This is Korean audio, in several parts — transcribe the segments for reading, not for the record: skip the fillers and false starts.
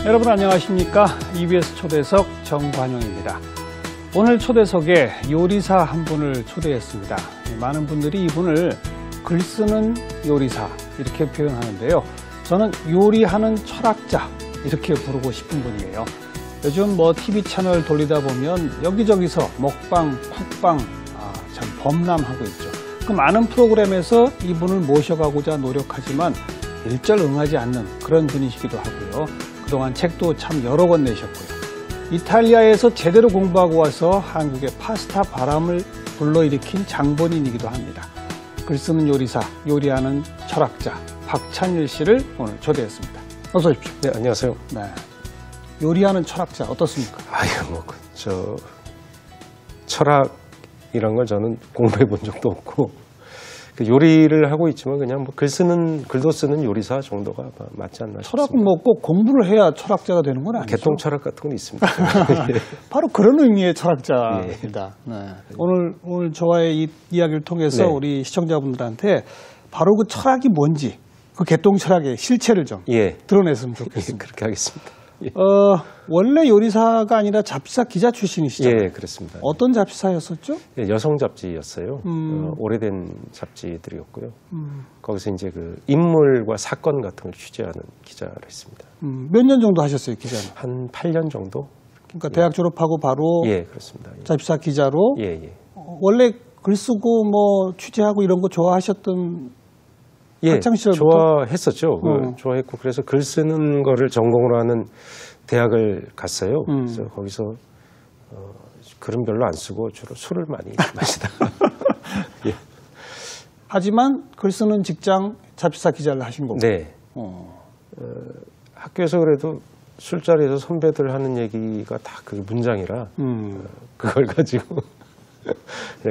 여러분 안녕하십니까? EBS 초대석 정관용입니다. 오늘 초대석에 요리사 한 분을 초대했습니다. 많은 분들이 이분을 글 쓰는 요리사 이렇게 표현하는데요. 저는 요리하는 철학자 이렇게 부르고 싶은 분이에요. 요즘 TV 채널 돌리다 보면 여기저기서 먹방, 쿡방 참 범람하고 있죠. 그 많은 프로그램에서 이분을 모셔가고자 노력하지만 일절 응하지 않는 그런 분이시기도 하고요. 그동안 책도 참 여러 권 내셨고요. 이탈리아에서 제대로 공부하고 와서 한국의 파스타 바람을 불러일으킨 장본인이기도 합니다. 글 쓰는 요리사, 요리하는 철학자 박찬일 씨를 오늘 초대했습니다. 어서 오십시오. 네, 안녕하세요. 네, 요리하는 철학자 어떻습니까? 철학이란 걸 저는 공부해 본 적도 없고, 요리를 하고 있지만 그냥 글도 쓰는 요리사 정도가 맞지 않나 싶습니다. 철학은 꼭 공부를 해야 철학자가 되는 건 아니죠? 개통 철학 같은 건 있습니다. 바로 그런 의미의 철학자입니다. 예. 네. 오늘 저와의 이 이야기를 통해서 네. 우리 시청자분들한테 바로 그 철학이 뭔지, 그 개통 철학의 실체를 좀 드러냈으면 좋겠습니다. 그렇게 하겠습니다. 원래 요리사가 아니라 잡지사 기자 출신이시잖아요. 예, 그렇습니다. 어떤 잡지사였었죠? 예, 여성 잡지였어요. 오래된 잡지들이었고요. 거기서 이제 그 인물과 사건 같은 걸 취재하는 기자를 했습니다. 몇 년 정도 하셨어요, 기자는? 한 8년 정도? 그러니까 대학 졸업하고 바로 그렇습니다. 잡지사 기자로? 원래 글 쓰고 취재하고 이런 거 좋아하셨던 학창 시절부터? 좋아했었죠. 좋아했고, 그래서 글 쓰는 거를 전공으로 하는 대학을 갔어요. 그래서 거기서 글은 별로 안 쓰고 주로 술을 많이 마시다. 예. 하지만 글 쓰는 직장 잡지사 기자를 하신 거고. 네. 학교에서 그래도 술자리에서 선배들 하는 얘기가 다 그게 문장이라 그걸 가지고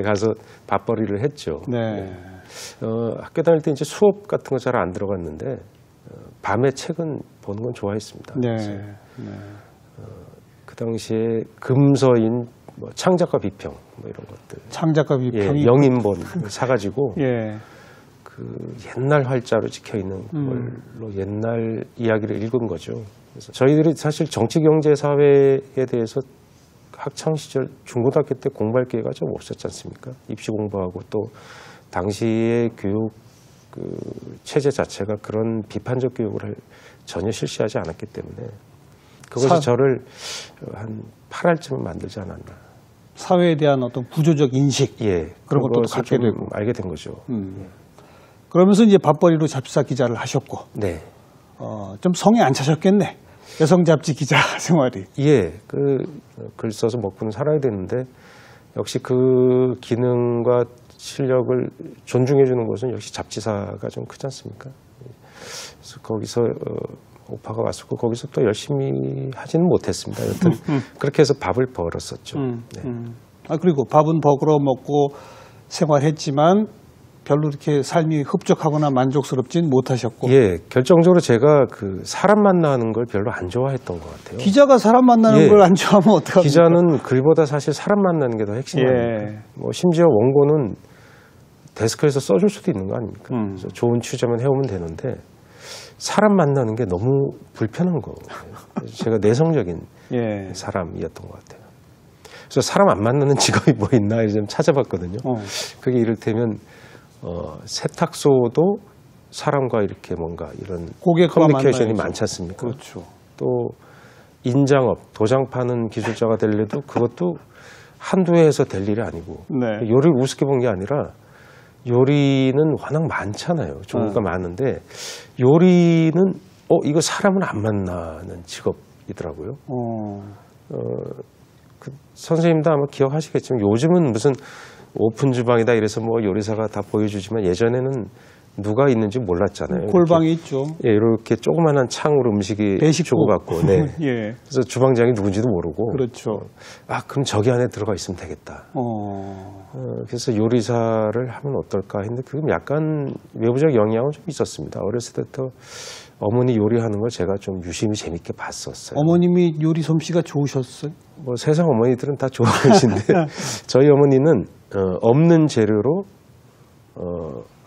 가서 밥벌이를 했죠. 네. 학교 다닐 때 이제 수업 같은 거 잘 안 들어갔는데 밤에 책은 보는 건 좋아했습니다. 네. 그 당시에 금서인 창작과 비평 이런 것들. 창작과 비평이 영인본 사가지고 그 옛날 활자로 찍혀 있는 걸로 옛날 이야기를 읽은 거죠. 그래서 저희들이 사실 정치, 경제, 사회에 대해서 학창 시절 중고등학교 때 공부할 기회가 좀 없었지 않습니까? 입시 공부하고 또 당시의 교육 체제 자체가 그런 비판적 교육을 전혀 실시하지 않았기 때문에 그것이 저를 한 8할쯤 만들지 않았나. 사회에 대한 어떤 구조적 인식 그런 것도 갖게 되고 알게 된 거죠. 그러면서 이제 밥벌이로 잡지사 기자를 하셨고 좀 성에 안 차셨겠네. 여성 잡지 기자 생활이. 글 써서 먹고는 살아야 되는데 역시 그 기능과 실력을 존중해 주는 것은 역시 잡지사가 좀 크지 않습니까? 그래서 거기서 오파가 왔었고 거기서 또 열심히 하지는 못했습니다. 여튼 그렇게 해서 밥을 벌었었죠. 그리고 밥은 버거러 먹고 생활했지만 별로 이렇게 삶이 흡족하거나 만족스럽진 못하셨고. 결정적으로 제가 그 사람 만나는 걸 별로 안 좋아했던 것 같아요. 기자가 사람 만나는 걸 안 좋아하면 어떡합니까? 기자는 글보다 사실 사람 만나는 게 더 핵심 아닙니까? 심지어 원고는 데스크에서 써줄 수도 있는 거 아닙니까? 그래서 좋은 취재만 해오면 되는데 사람 만나는 게 너무 불편한 거예요. 제가 내성적인 사람이었던 것 같아요. 그래서 사람 안 만나는 직업이 뭐 있나 좀 찾아봤거든요. 그게 이를테면 세탁소도 사람과 이렇게 뭔가 이런 커뮤니케이션이 많지 않습니까? 그렇죠. 또 인장업, 도장 파는 기술자가 되려도 그것도 한두 해에서 될 일이 아니고 요리를 우습게 본 게 아니라 요리는 워낙 많잖아요. 종류가 많은데 요리는 이거 사람은 안 만나는 직업이더라고요. 그 선생님도 아마 기억하시겠지만 요즘은 무슨 오픈 주방이다 이래서 요리사가 다 보여주지만 예전에는 누가 있는지 몰랐잖아요. 골방이 있죠. 이렇게 조그만한 창으로 음식이 주고받고. 그래서 주방장이 누군지도 모르고. 그렇죠. 그럼 저기 안에 들어가 있으면 되겠다. 그래서 요리사를 하면 어떨까 했는데 그건 약간 외부적 영향은 좀 있었습니다. 어렸을 때부터 어머니 요리하는 걸 제가 좀 유심히 재밌게 봤었어요. 어머님이 요리 솜씨가 좋으셨어요? 세상 어머니들은 다 좋으신데 저희 어머니는 없는 재료로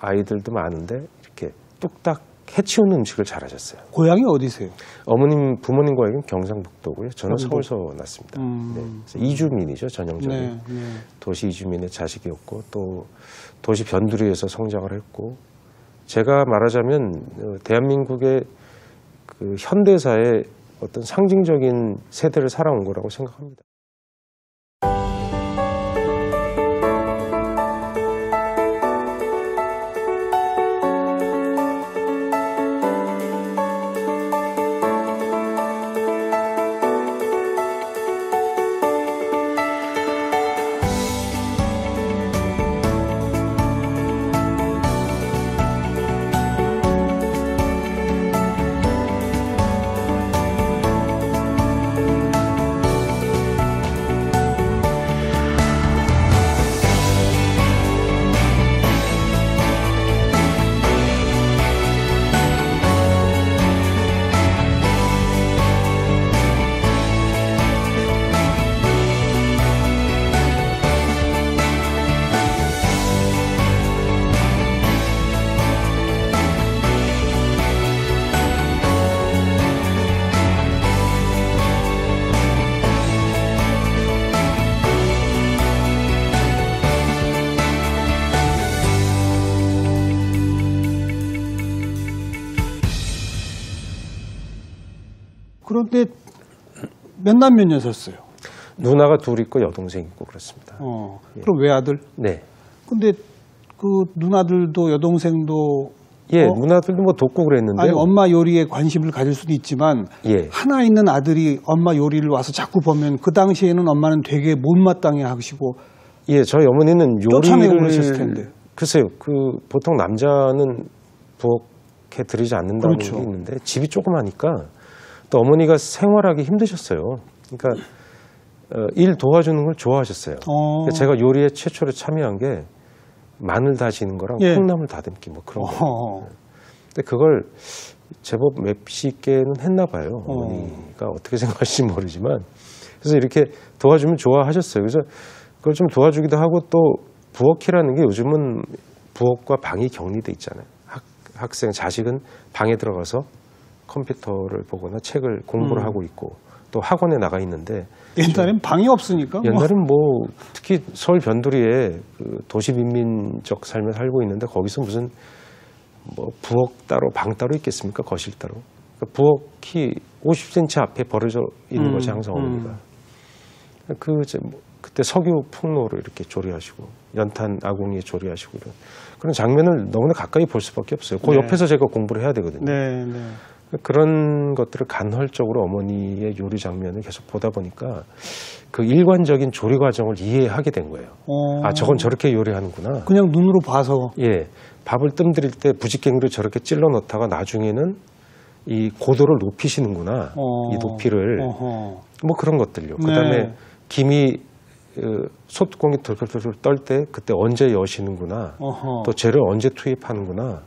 아이들도 많은데 이렇게 뚝딱 해치우는 음식을 잘하셨어요. 고향이 어디세요? 부모님 고향은 경상북도고요. 저는 서울서 났습니다. 네. 그래서 이주민이죠, 전형적인. 네, 네. 도시 이주민의 자식이었고 또 도시 변두리에서 성장을 했고 제가 말하자면 대한민국의 그 현대사의 어떤 상징적인 세대를 살아온 거라고 생각합니다. 그런데 몇 남 몇 여셨어요? 누나가 둘 있고 여동생 있고 그렇습니다. 그럼 외아들? 네. 근데 그 누나들도 여동생도 예, 누나들도 뭐 돕고 그랬는데. 아니, 엄마 요리에 관심을 가질 수도 있지만 예. 하나 있는 아들이 엄마 요리를 와서 자꾸 보면 그 당시에는 엄마는 되게 못마땅해 하시고 예, 저희 어머니는 쫓아내고 요리를 그러셨을 텐데. 글쎄요, 보통 남자는 부엌에 들이지 않는다는 그렇죠. 게 있는데 집이 조그마니까 또 어머니가 생활하기 힘드셨어요. 그러니까 일 도와주는 걸 좋아하셨어요. 그러니까 제가 요리에 최초로 참여한 게 마늘 다지는 거랑 예. 콩나물 다듬기 뭐 그런 거. 근데 그걸 제법 맵시게는 했나 봐요. 어머니가 어떻게 생각하실지 모르지만. 그래서 이렇게 도와주면 좋아하셨어요. 그래서 그걸 좀 도와주기도 하고 또 부엌이라는 게 요즘은 부엌과 방이 격리돼 있잖아요. 학생, 자식은 방에 들어가서 컴퓨터를 보거나 책을 공부를 하고 있고 또 학원에 나가 있는데 옛날엔 방이 없으니까 옛날엔 뭐 특히 서울 변두리에 그 도시 빈민적 삶을 살고 있는데 거기서 무슨 뭐 부엌 따로 방 따로 있겠습니까? 거실 따로. 그러니까 부엌이 50cm 앞에 벌어져 있는 거지 항상 어머니가. 그때 석유 풍로를 이렇게 조리하시고 연탄 아궁이에 조리하시고 그런 장면을 너무나 가까이 볼 수밖에 없어요. 그 옆에서 제가 공부를 해야 되거든요. 네, 네. 그런 것들을 간헐적으로 어머니의 요리 장면을 계속 보다 보니까 그 일관적인 조리 과정을 이해하게 된 거예요. 아, 저건 저렇게 요리하는구나. 그냥 눈으로 봐서. 예. 밥을 뜸들일 때 부직갱이로 저렇게 찔러 넣다가 나중에는 이 고도를 높이시는구나. 이 높이를. 뭐 그런 것들요. 그 다음에 김이 소뚜껑이 덜덜덜 떨 때 그때 언제 여시는구나. 또 재료 언제 투입하는구나.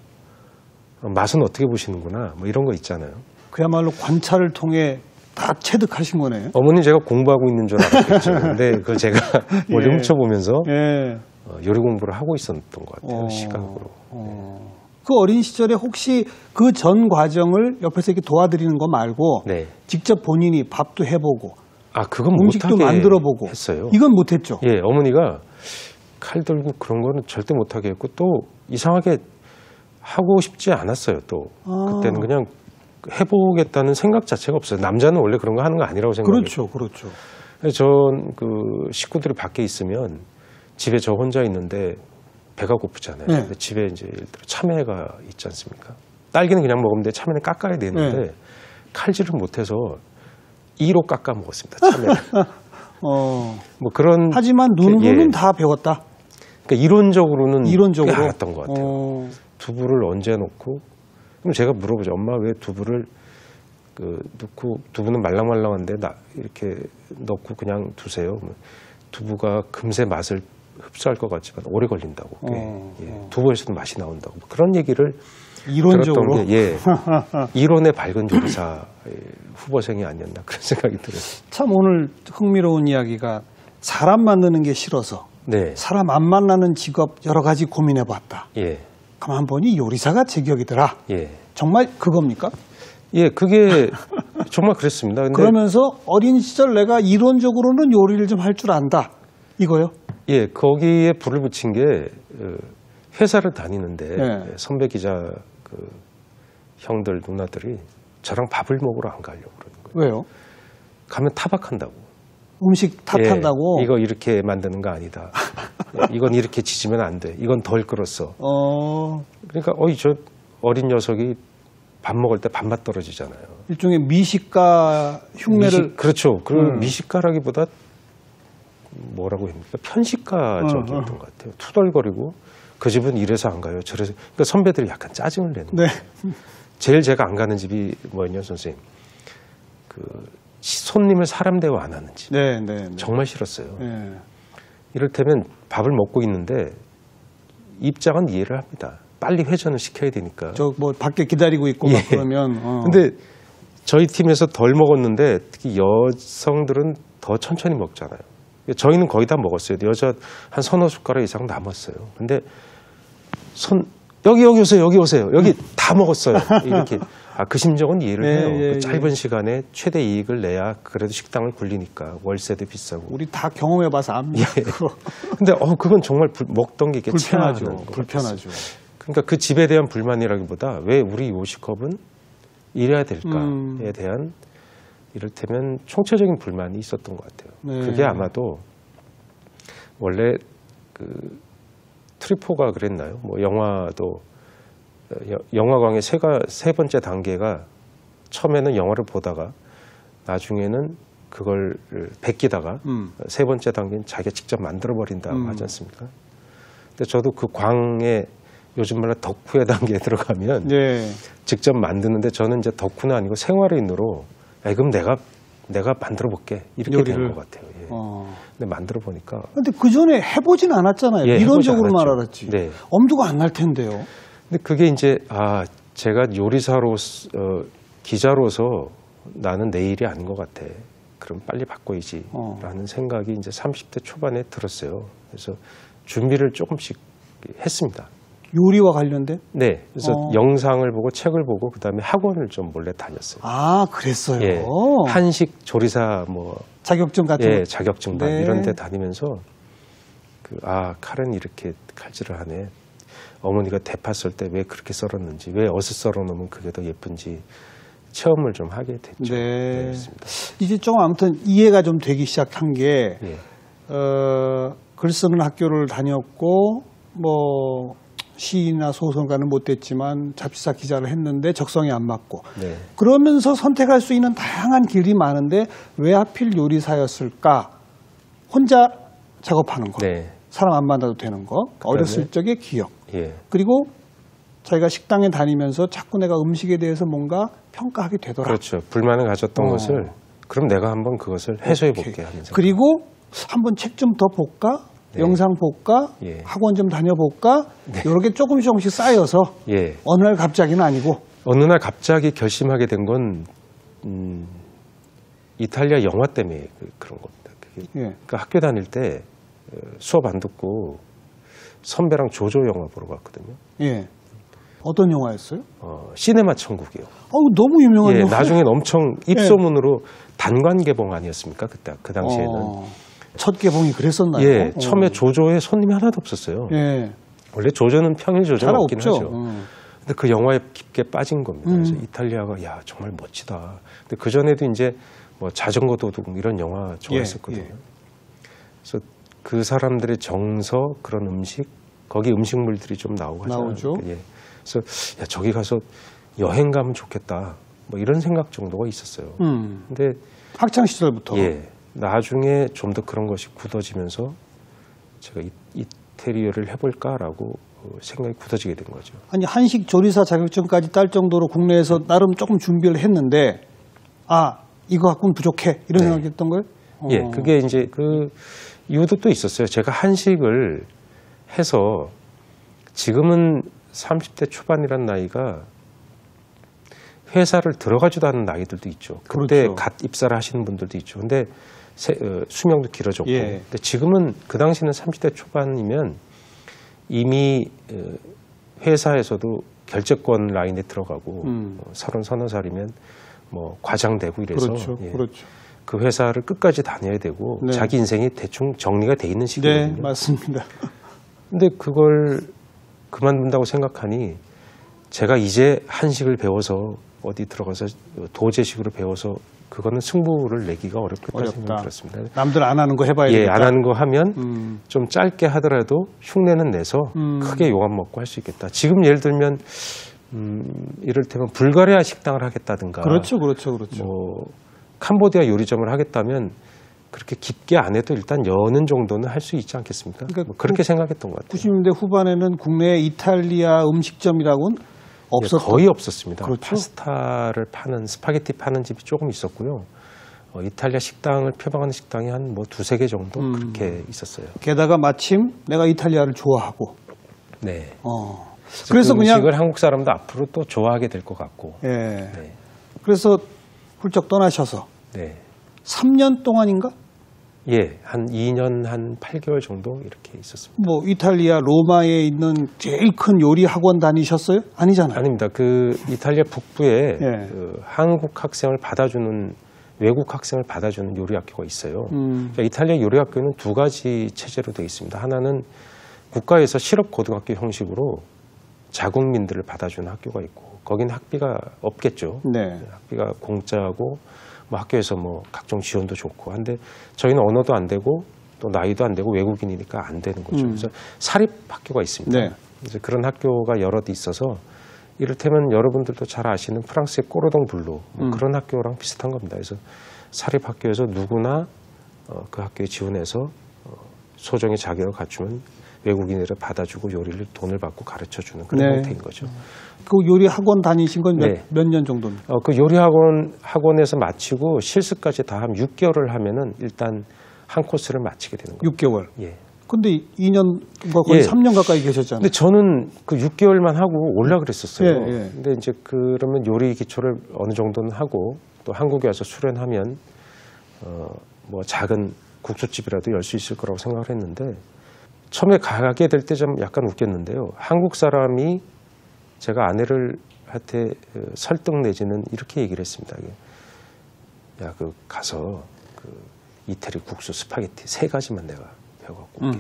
맛은 어떻게 보시는구나. 뭐 이런 거 있잖아요. 그야말로 관찰을 통해 다 체득하신 거네. 어머니 제가 공부하고 있는 줄 알았겠죠. 근데 그걸 제가 머리 훔쳐보면서 요리 공부를 하고 있었던 것 같아요. 시각으로. 그 어린 시절에 혹시 그 전 과정을 옆에서 이렇게 도와드리는 거 말고 직접 본인이 밥도 해보고 그건 음식도 만들어보고 했어요. 이건 못했죠. 예, 어머니가 칼 들고 그런 거는 절대 못하게 했고 또 이상하게 하고 싶지 않았어요. 또 그때는 그냥 해보겠다는 생각 자체가 없어요. 남자는 원래 그런 거 하는 거 아니라고 생각해요. 그렇죠. 전 그 식구들이 밖에 있으면 집에 저 혼자 있는데 배가 고프잖아요. 근데 집에 이제 예를 들어 참외가 있지 않습니까? 딸기는 그냥 먹으면 돼. 참외는 깎아야 되는데 칼질을 못해서 이로 깎아 먹었습니다. 참외를. 뭐 그런. 하지만 눈으로는 다 배웠다. 그러니까 이론적으로는 꽤 알았던 것 같아요. 두부를 얹어 놓고 그럼 제가 물어보죠. 엄마 왜 두부를 넣고 두부는 말랑말랑한데 이렇게 넣고 그냥 두세요. 두부가 금세 맛을 흡수할 것 같지만 오래 걸린다고. 두부에서도 맛이 나온다고. 뭐 그런 얘기를 이론적으로 들었던 게 이론의 밝은 요리사 후보생이 아니었나 그런 생각이 들어요. 참 오늘 흥미로운 이야기가 사람 만드는 게 싫어서 사람 안 만나는 직업 여러 가지 고민해봤다. 가만 보니 요리사가 제격이더라. 정말 그겁니까? 예, 그게 정말 그랬습니다. 근데 그러면서 어린 시절 내가 이론적으로는 요리를 좀 할 줄 안다. 이거요? 예, 거기에 불을 붙인 게 회사를 다니는데 네. 선배 기자 그 형들 누나들이 저랑 밥을 먹으러 안 가려고 그러는 거예요. 왜요? 가면 타박한다고. 음식 탓한다고? 예, 이거 이렇게 만드는 거 아니다. 이건 이렇게 지지면 안 돼. 이건 덜 끓었어. 그러니까 저 어린 녀석이 밥 먹을 때 밥맛 떨어지잖아요. 일종의 미식가 흉내를. 그렇죠. 그런 미식가라기보다 뭐라고 합니까? 편식가적이었던 것 같아요. 투덜거리고 그 집은 이래서 안 가요. 저래서. 그러니까 선배들이 약간 짜증을 내는 거예요. 네. 제일 제가 안 가는 집이 뭐였냐, 선생님? 그 손님을 사람 대우 안 하는 집. 네, 네, 네. 정말 싫었어요. 네. 이를테면 밥을 먹고 있는데 입장은 이해를 합니다. 빨리 회전을 시켜야 되니까. 저 뭐 밖에 기다리고 있고 막 그러면. 근데 저희 팀에서 덜 먹었는데 특히 여성들은 더 천천히 먹잖아요. 저희는 거의 다 먹었어요. 여자 한 서너 숟가락 이상 남았어요. 근데 여기 오세요. 여기 오세요. 여기 다 먹었어요. 이렇게. 그 심정은 이해를 해요. 그 짧은 시간에 최대 이익을 내야 그래도 식당을 굴리니까 월세도 비싸고. 우리 다 경험해봐서 압니다. 근데 그건 정말 먹던 게 불편하죠. 불편하죠. 그러니까 그 집에 대한 불만이라기보다 왜 우리 요식업은 이래야 될까에 대한 이를테면 총체적인 불만이 있었던 것 같아요. 네. 그게 아마도 원래 그 트리포가 그랬나요? 뭐 영화도 영화광의 세 번째 단계가 처음에는 영화를 보다가 나중에는 그걸 베끼다가 세 번째 단계는 자기가 직접 만들어버린다고 하지 않습니까? 근데 저도 그 광에 요즘 말로 덕후의 단계에 들어가면 직접 만드는데 저는 이제 덕후는 아니고 생활인으로 그럼 내가 만들어 볼게 이렇게 된 것 같아요. 예. 근데 만들어 보니까. 근데 그 전에 해보진 않았잖아요. 예, 이론적으로만 알았지. 네. 엄두가 안 날 텐데요. 근데 그게 이제 제가 요리사로서 기자로서 나는 내 일이 아닌 것 같아. 그럼 빨리 바꿔야지라는 생각이 이제 30대 초반에 들었어요. 그래서 준비를 조금씩 했습니다. 요리와 관련된? 네. 그래서 영상을 보고 책을 보고 그다음에 학원을 좀 몰래 다녔어요. 그랬어요. 예. 한식 조리사 자격증 같은 거. 자격증단 이런 데 다니면서 칼은 이렇게 칼질을 하네. 어머니가 대파 썰 때 왜 그렇게 썰었는지, 왜 어슷 썰어 놓으면 그게 더 예쁜지 체험을 좀 하게 됐죠. 네. 이제 좀 아무튼 이해가 좀 되기 시작한 게 글 쓰는 학교를 다녔고 시나 소설가는 못 됐지만 잡지사 기자를 했는데 적성에 안 맞고 그러면서 선택할 수 있는 다양한 길이 많은데 왜 하필 요리사였을까? 혼자 작업하는 거, 사람 안 만나도 되는 거, 어렸을 적의 기억, 그리고 자기가 식당에 다니면서 자꾸 내가 음식에 대해서 뭔가 평가하게 되더라. 그렇죠. 불만을 가졌던 것을 그럼 내가 한번 그것을 해소해 볼게 하는 생각. 그리고 한번 책 좀 더 볼까? 영상 볼까? 학원 좀 다녀볼까? 이렇게 조금씩 쌓여서 어느 날 갑자기는 아니고 어느 날 갑자기 결심하게 된 건 이탈리아 영화 때문에 그런 겁니다. 그러니까 학교 다닐 때 수업 안 듣고 선배랑 조조 영화 보러 갔거든요. 어떤 영화였어요? 시네마 천국이요. 너무 유명한 영화. 나중엔 엄청 입소문으로 단관 개봉 아니었습니까? 그 당시에는. 첫 개봉이 그랬었나요? 처음에 조조에 손님이 하나도 없었어요. 원래 조조는 평일 조조가 없긴 하죠. 근데 그 영화에 깊게 빠진 겁니다. 그래서 이탈리아가 정말 멋지다. 근데 그 전에도 이제 자전거 도둑 이런 영화 좋아했었거든요. 그래서 그 사람들의 정서, 그런 음식, 거기 음식물들이 좀 나오죠. 그래서 저기 가서 여행 가면 좋겠다. 이런 생각 정도가 있었어요. 근데 학창 시절부터. 나중에 좀 더 그런 것이 굳어지면서 제가 이태리어를 해볼까라고 생각이 굳어지게 된 거죠. 아니 한식 조리사 자격증까지 딸 정도로 국내에서 나름 조금 준비를 했는데 이거 갖고는 부족해 이런 생각했던 거예요? 그게 이제 그 이유도 또 있었어요. 제가 한식을 해서 지금은 30대 초반이란 나이가 회사를 들어가지도 않은 나이들도 있죠. 그때 갓 입사를 하시는 분들도 있죠. 근데 수명도 길어졌고. 근데 지금은 그 당시는 30대 초반이면 이미 회사에서도 결재권 라인에 들어가고 서너 살이면 뭐 과장되고 이래서 그렇죠. 그렇죠. 그 회사를 끝까지 다녀야 되고 네. 자기 인생이 대충 정리가 돼 있는 시기거든요. 네, 맞습니다. 근데 그걸 그만둔다고 생각하니 제가 이제 한식을 배워서 어디 들어가서 도제식으로 배워서 그거는 승부를 내기가 어렵겠다 생각이 들었습니다. 남들 안 하는 거 해봐야 되겠다. 안 하는 거 하면 좀 짧게 하더라도 흉내는 내서 크게 용안 먹고 할 수 있겠다. 지금 예를 들면 이를테면 불가리아 식당을 하겠다든가 그렇죠. 뭐 캄보디아 요리점을 하겠다면 그렇게 깊게 안 해도 일단 여는 정도는 할 수 있지 않겠습니까? 그러니까 뭐 그렇게 생각했던 것 같아요. 90년대 후반에는 국내에 이탈리아 음식점이라고는 거의 없었습니다. 그렇죠? 파스타를 파는 스파게티 파는 집이 조금 있었고요. 이탈리아 식당을 표방하는 식당이 한 뭐 두세 개 정도 그렇게 있었어요. 게다가 마침 내가 이탈리아를 좋아하고. 네. 그래서 그 그냥 음식을 한국 사람도 앞으로 또 좋아하게 될 것 같고. 예. 네. 그래서 훌쩍 떠나셔서 네. 3년 동안인가? 예, 한 2년 한 8개월 정도 이렇게 있었습니다. 뭐 이탈리아 로마에 있는 제일 큰 요리 학원 다니셨어요? 아니잖아요. 아닙니다. 그 이탈리아 북부에 예. 그 한국 학생을 받아주는 외국 학생을 받아주는 요리 학교가 있어요. 그러니까 이탈리아 요리 학교는 두 가지 체제로 되어 있습니다. 하나는 국가에서 실업 고등학교 형식으로 자국민들을 받아주는 학교가 있고 거긴 학비가 없겠죠. 네. 학비가 공짜고 뭐 학교에서 뭐 각종 지원도 좋고 한데 저희는 언어도 안 되고 또 나이도 안 되고 외국인이니까 안 되는 거죠. 그래서 사립 학교가 있습니다. 네. 그래서 그런 학교가 여럿 있어서 이를테면 여러분들도 잘 아시는 프랑스의 꼬르동 블루 뭐 그런 학교랑 비슷한 겁니다. 그래서 사립 학교에서 누구나 그 학교에 지원해서 소정의 자격을 갖추면 외국인을 받아주고 요리를 돈을 받고 가르쳐주는 그런 네. 형태인 거죠. 그 요리 학원 다니신 건 네. 몇 년 정도입니까? 그 요리 학원에서 마치고 실습까지 다 하면 6개월을 하면은 일단 한 코스를 마치게 되는 거예요. 6개월. 예. 근데 2년과 거의 예. 3년 가까이 계셨잖아요. 근데 저는 그 6개월만 하고 올라 그랬었어요. 예, 예. 근데 이제 그러면 요리 기초를 어느 정도는 하고 또 한국에 와서 수련하면 뭐 작은 국수집이라도 열 수 있을 거라고 생각을 했는데 처음에 가게 될 때 좀 약간 웃겼는데요. 한국 사람이 제가 아내한테 설득 내지는 이렇게 얘기를 했습니다. 야, 가서 이태리 국수 스파게티 3가지만 내가 배워갖고 올게.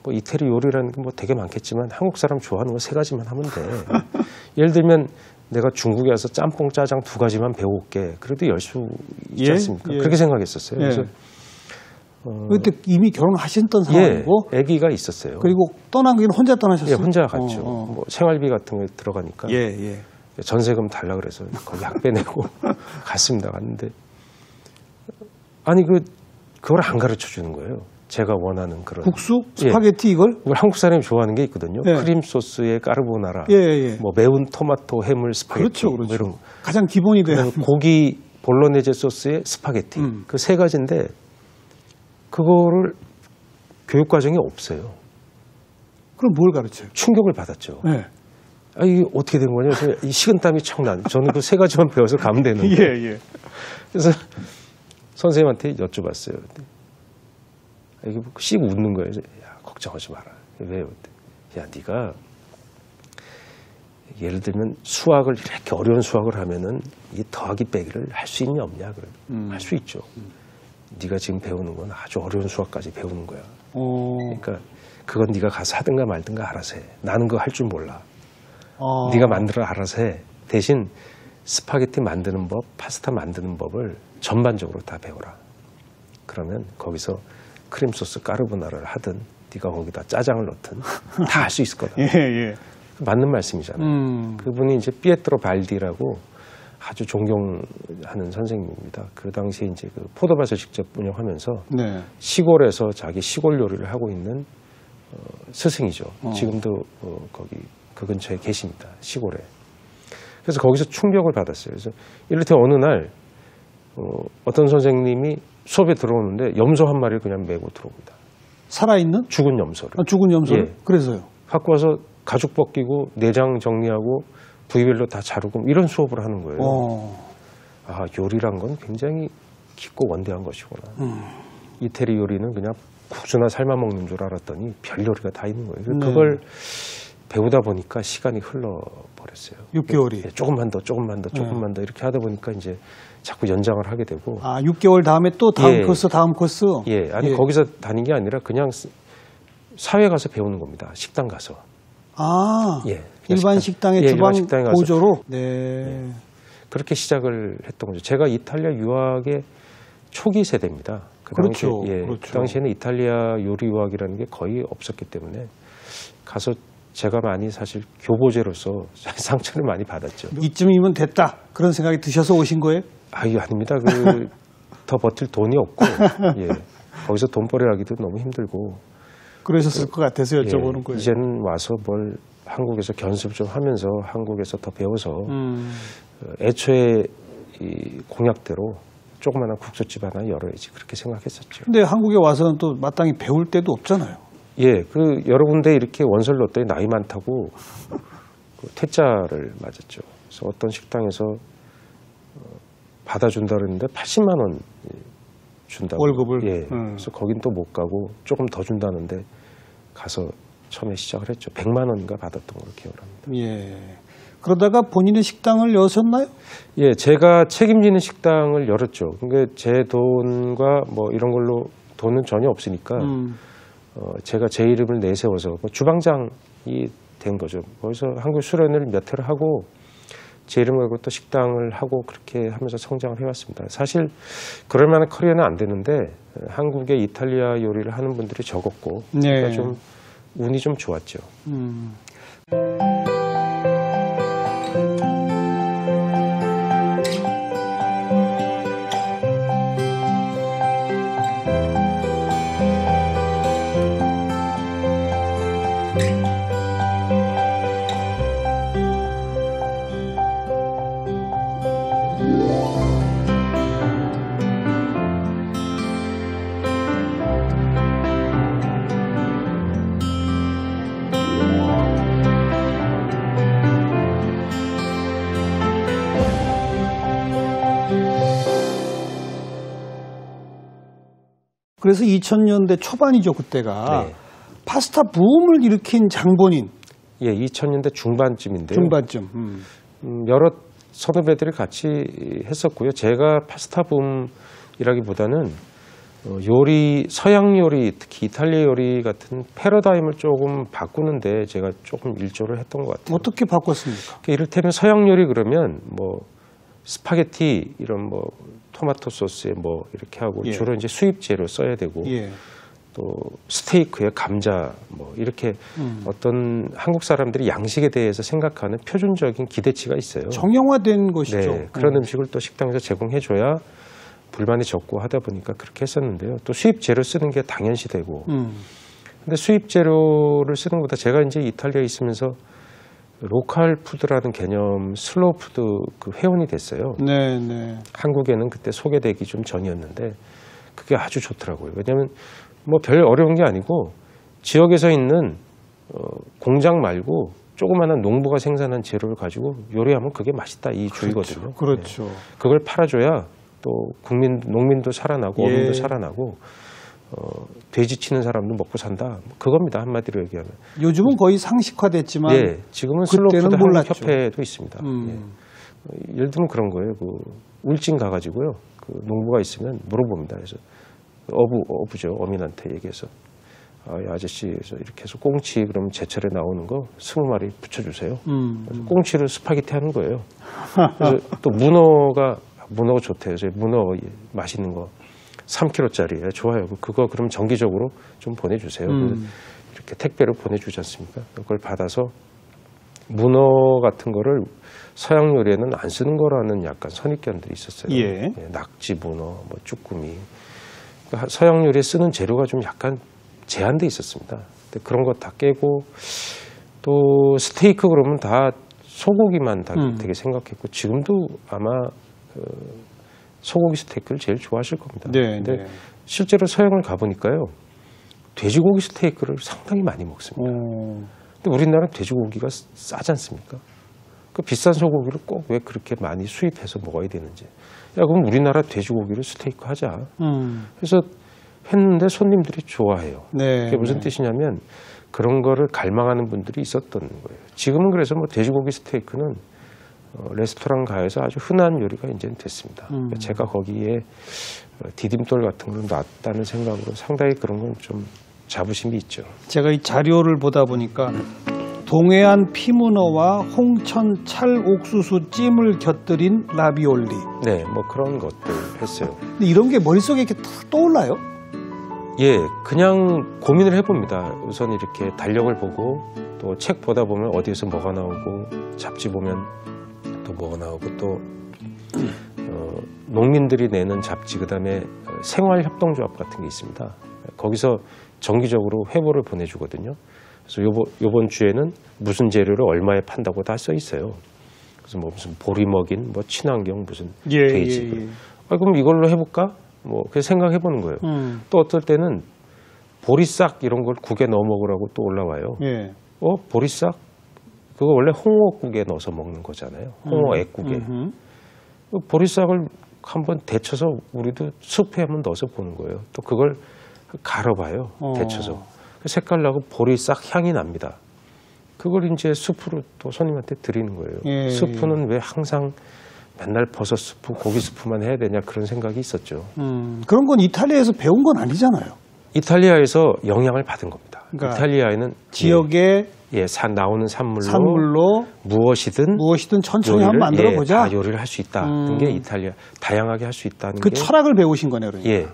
뭐 이태리 요리라는 게 뭐 되게 많겠지만 한국 사람 좋아하는 거 3가지만 하면 돼. 예를 들면 내가 중국에 와서 짬뽕, 짜장 2가지만 배워올게. 그래도 열 수 있지 않습니까? 그렇게 생각했었어요. 예. 그래서 그때 이미 결혼하셨던 상황이고 아기가 있었어요. 그리고 떠난 건 혼자 떠나셨어요? 예, 혼자 갔죠. 뭐 생활비 같은 거 들어가니까 전세금 달라 그래서 거기 학비 내고 갔습니다. 갔는데 아니 그걸 안 가르쳐 주는 거예요. 제가 원하는 그런 국수, 스파게티 이걸 한국 사람이 좋아하는 게 있거든요. 크림 소스에 까르보나라, 뭐 매운 토마토 해물 스파게티, 그렇죠. 뭐 이런 거. 가장 기본이 돼요. 고기 볼로네제 소스에 스파게티 그 3가지인데 그거를 교육 과정이 없어요. 그럼 뭘 가르쳐요? 충격을 받았죠. 네. 아, 이게 어떻게 된 거냐? 그래서 이 식은땀이 청난. 저는 그 3가지만 배워서 가면 되는데. 그래서 선생님한테 여쭤봤어요. 이게 씩 웃는 거예요. 야, 걱정하지 마라. 왜요? 야, 네가 예를 들면 수학을 이렇게 어려운 수학을 하면은 이 더하기 빼기를 할 수 있냐 없냐? 그래. 할 수 있죠. 네가 지금 배우는 건 아주 어려운 수학까지 배우는 거야. 그러니까 그건 네가 가서 하든가 말든가 알아서 해. 나는 그거 할 줄 몰라. 네가 만들어 알아서 해. 대신 스파게티 만드는 법, 파스타 만드는 법을 전반적으로 다 배워라. 그러면 거기서 크림소스 까르보나라를 하든 네가 거기다 짜장을 넣든 다 할 수 있을 거다. 맞는 말씀이잖아요. 그분이 이제 피에트로 발디라고 아주 존경하는 선생님입니다. 그 당시에 이제 그 포도밭을 직접 운영하면서 시골에서 자기 시골 요리를 하고 있는 스승이죠. 지금도 거기 그 근처에 계십니다. 시골에. 그래서 거기서 충격을 받았어요. 그래서 이를테 어느 날 어떤 선생님이 수업에 들어오는데 염소 한 마리를 그냥 메고 들어옵니다. 살아있는? 죽은 염소를. 죽은 염소를? 예. 그래서요? 갖고 와서 가죽 벗기고 내장 정리하고 부위별로 다 자르고 이런 수업을 하는 거예요. 아, 요리란 건 굉장히 깊고 원대한 것이구나. 이태리 요리는 그냥 국수나 삶아 먹는 줄 알았더니 별 요리가 다 있는 거예요. 그걸 배우다 보니까 시간이 흘러버렸어요. 6개월이. 예, 조금만 더 이렇게 하다 보니까 이제 자꾸 연장을 하게 되고. 6개월 다음에 또 다음 코스? 예, 아니 거기서 다닌 게 아니라 그냥 사회 가서 배우는 겁니다. 식당 가서. 예. 일반 식당의 주방 보조로? 네. 예. 그렇게 시작을 했던 거죠. 제가 이탈리아 유학의 초기 세대입니다. 그렇죠. 그 당시에는 이탈리아 요리 유학이라는 게 거의 없었기 때문에 가서 제가 많이 사실 교보제로서 상처를 많이 받았죠. 이쯤이면 됐다 그런 생각이 드셔서 오신 거예요? 아닙니다. 더 버틸 돈이 없고 예. 거기서 돈벌이 하기도 너무 힘들고 그러셨을 것 같아서 여쭤보는 거예요. 이제는 와서 뭘 한국에서 견습 좀 하면서 한국에서 더 배워서 애초에 이 공약대로 조그마한 국수집 하나 열어야지 그렇게 생각했었죠. 근데 한국에 와서는 또 마땅히 배울 때도 없잖아요. 예, 여러 군데 이렇게 원서를 넣었더니 나이 많다고 퇴짜를 맞았죠. 그래서 어떤 식당에서 받아준다 그랬는데 80만 원 준다고. 월급을? 예. 그래서 거긴 또 못 가고 조금 더 준다는데 가서 처음에 시작을 했죠. 100만 원인가 받았던 걸로 기억을 합니다. 예. 그러다가 본인의 식당을 여셨나요? 예, 제가 책임지는 식당을 열었죠. 그러니까 제 돈과 뭐 이런 걸로 돈은 전혀 없으니까 제가 제 이름을 내세워서 주방장이 된 거죠. 거기서 한국 수련을 몇 해를 하고 제 이름을 걸고 또 식당을 하고 그렇게 하면서 성장을 해왔습니다. 사실 그럴 만한 커리어는 안 되는데 한국에 이탈리아 요리를 하는 분들이 적었고 그러니까 좀 운이 좀 좋았죠. 그래서 2000년대 초반이죠, 그때가. 네. 파스타 붐을 일으킨 장본인. 예, 2000년대 중반쯤인데요. 중반쯤. 여러 선후배들이 같이 했었고요. 제가 파스타 붐이라기보다는 요리, 서양 요리, 특히 이탈리아 요리 같은 패러다임을 조금 바꾸는데 제가 조금 일조를 했던 것 같아요. 어떻게 바꿨습니까? 이를테면 서양 요리 그러면 뭐 스파게티 이런 뭐 토마토 소스에 뭐 이렇게 하고 주로 이제 수입 재료 써야 되고 또 스테이크에 감자 뭐 이렇게 어떤 한국 사람들이 양식에 대해서 생각하는 표준적인 기대치가 있어요. 정형화된 것이죠. 네, 그런 음식을 또 식당에서 제공해줘야 불만이 적고 하다 보니까 그렇게 했었는데요. 또 수입 재료 쓰는 게 당연시되고. 근데 수입 재료를 쓰는 것보다 제가 이제 이탈리아에 있으면서 로컬 푸드라는 개념, 슬로우 푸드 그 회원이 됐어요. 네, 네. 한국에는 그때 소개되기 좀 전이었는데 그게 아주 좋더라고요. 왜냐하면 뭐 별 어려운 게 아니고 지역에서 있는 공장 말고 조그마한 농부가 생산한 재료를 가지고 요리하면 그게 맛있다 이 주의거든요. 그렇죠. 네. 그걸 팔아줘야 또 농민도 살아나고 어민도 살아나고 돼지 치는 사람도 먹고 산다. 그겁니다. 한마디로 얘기하면. 요즘은 거의 상식화됐지만 예, 지금은 슬로푸드 한국협회도 있습니다. 예. 예를 들면 그런 거예요. 울진 가가지고요. 농부가 있으면 물어봅니다. 그래서 어부죠. 어민한테 얘기해서 아저씨 이렇게 해서 꽁치 그러면 제철에 나오는 거 20마리 붙여주세요. 그래서 꽁치를 스파게티 하는 거예요. 그래서 또 문어가 좋대요. 문어 맛있는 거 3kg짜리예요. 좋아요. 그거 그럼 정기적으로 좀 보내주세요. 이렇게 택배로 보내주지 않습니까? 그걸 받아서 문어 같은 거를 서양 요리에는 안 쓰는 거라는 약간 선입견들이 있었어요. 예, 낙지, 문어, 뭐 쭈꾸미. 그러니까 서양 요리에 쓰는 재료가 좀 약간 제한돼 있었습니다. 근데 그런 거 다 깨고 또 스테이크 그러면 다 소고기만 다 되게 생각했고 지금도 아마 소고기 스테이크를 제일 좋아하실 겁니다. 네, 근데 실제로 서양을 가보니까요. 돼지고기 스테이크를 상당히 많이 먹습니다. 근데 우리나라는 돼지고기가 싸지 않습니까? 그 비싼 소고기를 꼭 왜 그렇게 많이 수입해서 먹어야 되는지. 야, 그럼 우리나라 돼지고기를 스테이크 하자. 그래서 했는데 손님들이 좋아해요. 네, 그게 무슨 뜻이냐면 그런 거를 갈망하는 분들이 있었던 거예요. 지금은 그래서 뭐 돼지고기 스테이크는 레스토랑 가에서 아주 흔한 요리가 이제는 됐습니다. 그러니까 제가 거기에 디딤돌 같은 걸 놨다는 생각으로 상당히 그런 건 좀 자부심이 있죠. 제가 이 자료를 보다 보니까 동해안 피문어와 홍천 찰옥수수 찜을 곁들인 라비올리. 네, 뭐 그런 것들 했어요. 근데 이런 게 머릿속에 이렇게 탁 떠올라요? 예, 그냥 고민을 해봅니다. 우선 이렇게 달력을 보고 또 책 보다 보면 어디에서 뭐가 나오고 잡지 보면 또 뭐가 나오고 또 농민들이 내는 잡지 그다음에 생활협동조합 같은 게 있습니다. 거기서 정기적으로 회보를 보내주거든요. 그래서 요번 주에는 무슨 재료를 얼마에 판다고 다 써 있어요. 그래서 뭐 무슨 보리 먹인 뭐 친환경 무슨 돼지. 그럼 이걸로 해볼까? 뭐 그래서 생각해 보는 거예요. 또 어떨 때는 보리싹 이런 걸 국에 넣어 먹으라고 또 올라와요. 예. 보리싹 그거 원래 홍어국에 넣어서 먹는 거잖아요. 홍어 액국에. 보리싹을 한번 데쳐서 우리도 수프에 한번 넣어서 보는 거예요. 또 그걸 갈아봐요. 데쳐서. 색깔 나고 보리싹 향이 납니다. 그걸 이제 수프로 또 손님한테 드리는 거예요. 예, 수프는 왜 항상 맨날 버섯 수프, 고기 수프만 해야 되냐 그런 생각이 있었죠. 그런 건 이탈리아에서 배운 건 아니잖아요. 이탈리아에서 영향을 받은 겁니다. 그러니까 이탈리아에는 지역의 나오는 산물로 무엇이든 천천히 한번 만들어 보자. 다 요리를 할 수 있다는 게 이탈리아 다양하게 할 수 있다는 그 게 철학을 배우신 거네요. 그러니까. 예.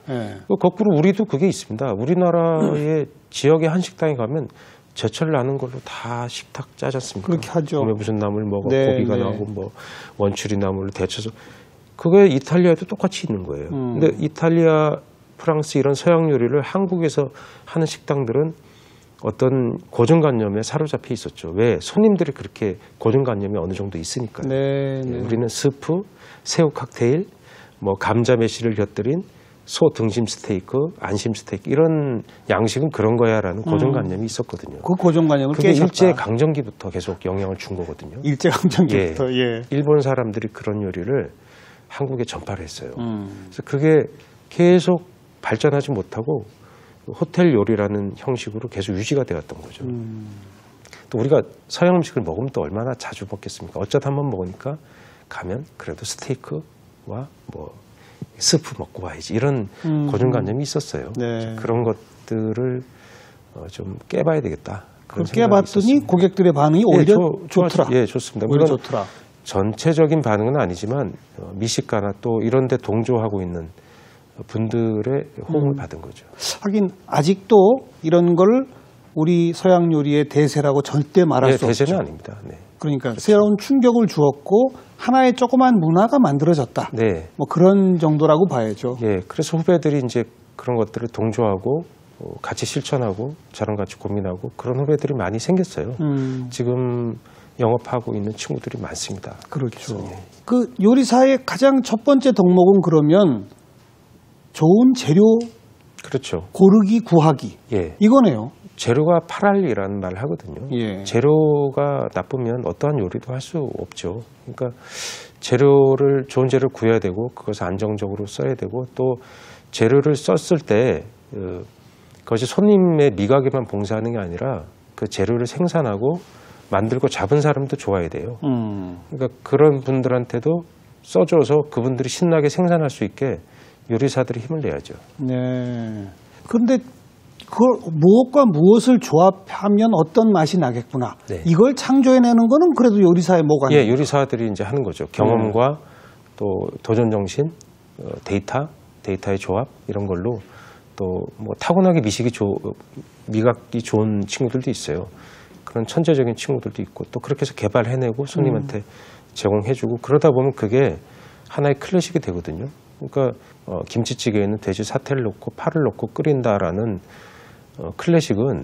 거꾸로 우리도 그게 있습니다. 우리나라의 지역의 한식당에 가면 제철 나는 걸로 다 식탁 짜지 않습니까? 그렇게 하죠. 무슨 나물 먹어 고기가 나오고 뭐 원추리 나물로 데쳐서 그게 이탈리아에도 똑같이 있는 거예요. 근데 이탈리아, 프랑스 이런 서양 요리를 한국에서 하는 식당들은 어떤 고정관념에 사로잡혀 있었죠. 왜? 손님들이 그렇게 고정관념이 어느 정도 있으니까요. 우리는 스프, 새우 칵테일, 뭐 감자 메시를 곁들인 소 등심 스테이크, 안심 스테이크 이런 양식은 그런 거야라는 고정관념이 있었거든요. 그 고정관념을 그게 깨셨다. 일제 강점기부터 계속 영향을 준 거거든요. 일제 강점기부터. 일본 사람들이 그런 요리를 한국에 전파를 했어요. 그래서 그게 계속 발전하지 못하고 호텔 요리라는 형식으로 계속 유지가 되었던 거죠. 또 우리가 서양 음식을 먹으면 또 얼마나 자주 먹겠습니까? 어쩌다 한번 먹으니까 가면 그래도 스테이크와 뭐 스프 먹고 와야지 이런 고정관념이 있었어요. 그런 것들을 좀 깨봐야 되겠다. 깨봤더니 고객들의 반응이 오히려 좋더라. 예, 좋습니다. 오히려 좋더라. 전체적인 반응은 아니지만 미식가나 또 이런 데 동조하고 있는 분들의 호응을 받은 거죠. 하긴 아직도 이런 걸 우리 서양 요리의 대세라고 절대 말할 수 없죠. 대세는 아닙니다. 그러니까 새로운 충격을 주었고 하나의 조그만 문화가 만들어졌다. 뭐 그런 정도라고 봐야죠. 그래서 후배들이 이제 그런 것들을 동조하고 같이 실천하고 저랑 같이 고민하고 그런 후배들이 많이 생겼어요. 지금 영업하고 있는 친구들이 많습니다. 그렇죠. 그 요리사의 가장 첫 번째 덕목은 그러면 좋은 재료 그렇죠. 고르기 구하기 이거네요. 재료가 파랄리라는 말을 하거든요. 재료가 나쁘면 어떠한 요리도 할 수 없죠. 그러니까 좋은 재료를 구해야 되고 그것을 안정적으로 써야 되고 또 재료를 썼을 때 그것이 손님의 미각에만 봉사하는 게 아니라 그 재료를 생산하고 만들고 잡은 사람도 좋아야 돼요. 그러니까 그런 분들한테도 써줘서 그분들이 신나게 생산할 수 있게 요리사들이 힘을 내야죠. 그런데 그걸 무엇과 무엇을 조합하면 어떤 맛이 나겠구나. 이걸 창조해내는 거는 그래도 요리사의 목 아니에요? 요리사들이 이제 하는 거죠. 경험과 또 도전 정신, 데이터의 조합 이런 걸로 또 뭐 타고나게 미각이 좋은 친구들도 있어요. 그런 천재적인 친구들도 있고 또 그렇게 해서 개발해내고 손님한테 제공해주고 그러다 보면 그게 하나의 클래식이 되거든요. 그러니까 김치찌개에는 돼지 사태를 넣고 파를 넣고 끓인다라는 클래식은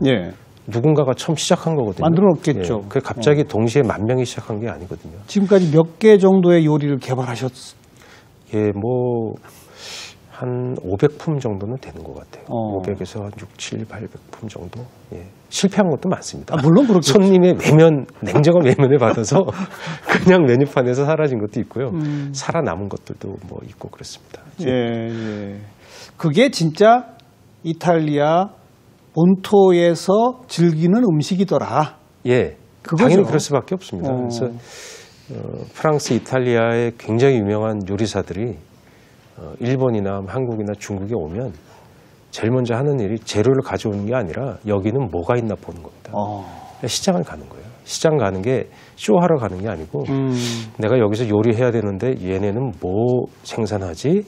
누군가가 처음 시작한 거거든요. 만들어냈겠죠. 그게 갑자기 동시에 만 명이 시작한 게 아니거든요. 지금까지 몇 개 정도의 요리를 개발하셨어요? 한 500품 정도는 되는 것 같아요. 500에서 한 6, 7, 800품 정도. 실패한 것도 많습니다. 물론 그렇겠죠. 손님의 냉정한 외면을 받아서 그냥 메뉴판에서 사라진 것도 있고요. 살아남은 것들도 뭐 있고 그렇습니다. 그게 진짜 이탈리아 본토에서 즐기는 음식이더라. 예, 그거죠. 당연히 그럴 수밖에 없습니다. 그래서 프랑스, 이탈리아의 굉장히 유명한 요리사들이 일본이나 한국이나 중국에 오면 제일 먼저 하는 일이 재료를 가져오는 게 아니라 여기는 뭐가 있나 보는 겁니다. 시장을 가는 거예요. 시장 가는 게 쇼하러 가는 게 아니고 내가 여기서 요리해야 되는데 얘네는 뭐 생산하지?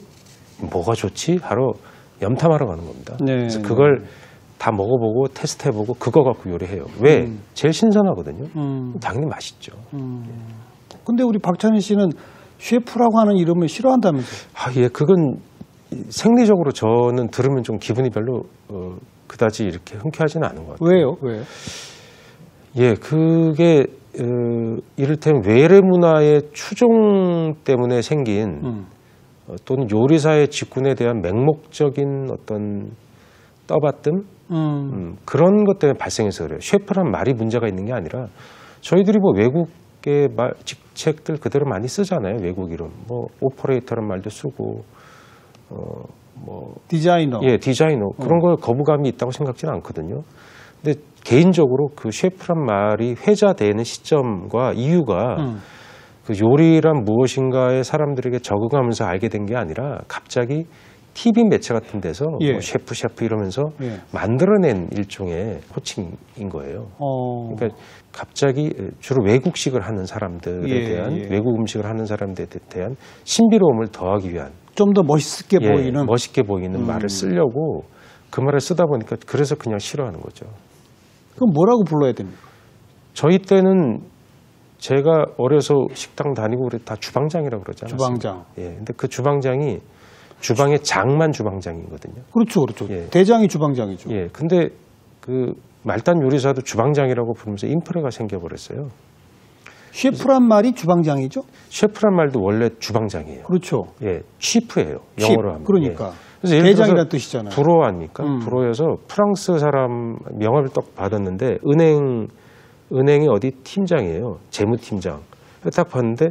뭐가 좋지? 하러 염탐하러 가는 겁니다. 네, 그래서 그걸 다 먹어보고 테스트해보고 그거 갖고 요리해요. 왜? 제일 신선하거든요. 당연히 맛있죠. 근데 우리 박찬희 씨는 셰프라고 하는 이름을 싫어한다면서요? 아, 예, 그건 생리적으로 저는 들으면 좀 기분이 별로 그다지 이렇게 흔쾌하지는 않은 것 같아요. 왜요? 왜? 예, 그게 이를테면 외래 문화의 추종 때문에 생긴 또는 요리사의 직군에 대한 맹목적인 어떤 떠받침 그런 것 때문에 발생해서 그래요. 셰프란 말이 문제가 있는 게 아니라 저희들이 뭐 외국의 직책들 그대로 많이 쓰잖아요. 외국 이름, 뭐 오퍼레이터란 말도 쓰고, 뭐 디자이너. 예, 디자이너 그런 거 거부감이 있다고 생각지는 않거든요. 근데 개인적으로 그 셰프란 말이 회자되는 시점과 이유가 그 요리란 무엇인가에 사람들에게 적응하면서 알게 된 게 아니라 갑자기 TV 매체 같은 데서 예. 뭐 셰프 이러면서 예. 만들어낸 일종의 호칭인 거예요. 그러니까 갑자기 주로 외국식을 하는 사람들에 예, 대한 예. 외국 음식을 하는 사람들에 대한 신비로움을 더하기 위한 좀 더 멋있게 보이는. 멋있게 보이는 말을 쓰려고 그 말을 쓰다 보니까 그래서 그냥 싫어하는 거죠. 그럼 뭐라고 불러야 됩니까? 저희 때는 제가 어려서 식당 다니고 그래 다 주방장이라고 그러지 않았어요? 주방장. 예. 근데 그 주방장이 주방의 장만 주방장이거든요. 그렇죠, 그렇죠. 예. 대장이 주방장이죠. 예. 근데 그 말단 요리사도 주방장이라고 부르면서 인프레가 생겨버렸어요. 셰프란 말이 주방장이죠? 셰프란 말도 원래 주방장이에요. 그렇죠. 예. 쉬프예요. 영어로 하면. 그러니까. 예. 그래서 예를 들어서 대장이라는 뜻이잖아요. 불어 아닙니까? 불어여서 프랑스 사람 명함을 딱 받았는데 은행이 어디 팀장이에요. 재무팀장. 딱 봤는데